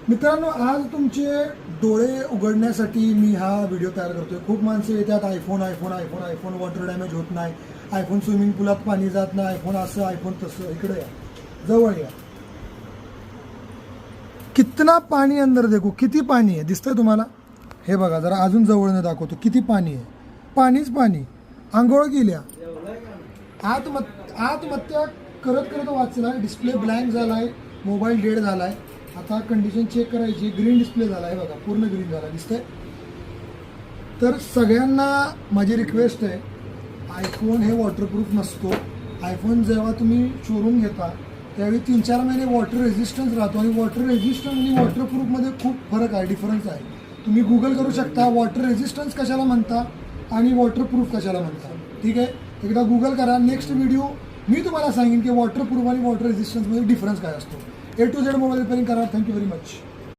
मित्रांनो, आज तुमचे डोळे उघडण्यासाठी मी हा व्हिडिओ तयार करतोय. खूप माणसं येतात iPhone iPhone iPhone iPhone water damage होत नाही, आयफोन स्विमिंग पुलात पाणी जात नाही, आयफोन असं आयफोन तसं. इकडे या, जवळ या. कितना पाणी अंदर देखो, किती पाणी आहे दिसतंय तुम्हाला? हे बघा, जरा अजून जवळनं दाखवतो. किती पाणी आहे, पाणीच पाणी. आंघोळ केल्या, आत्महत्या करत करत वाचला. डिस्प्ले ब्लँक झालाय, मोबाईल डेड झालाय. आता कंडिशन चेक करायची. ग्रीन डिस्प्ले झाला आहे बघा, पूर्ण ग्रीन झाला दिसतंय. तर सगळ्यांना माझी रिक्वेस्ट आहे, आयफोन हे वॉटरप्रूफ नसतो. आयफोन जेव्हा तुम्ही शोरूम घेता त्यावेळी 3-4 महिने वॉटर रेझिस्टन्स राहतो आणि वॉटर रेझिस्टन्स आणि वॉटरप्रूफमध्ये खूप फरक आहे, डिफरन्स आहे. तुम्ही गुगल करू शकता वॉटर रेझिस्टन्स कशाला म्हणता आणि वॉटरप्रूफ कशाला म्हणता. ठीक आहे, एकदा गुगल करा. नेक्स्ट व्हिडिओ मी तुम्हाला सांगेन की वॉटरप्रूफ आणि वॉटर रेझिस्टन्समध्ये डिफरन्स काय असतो. A to Z mobile repairing करा. Thank you very much.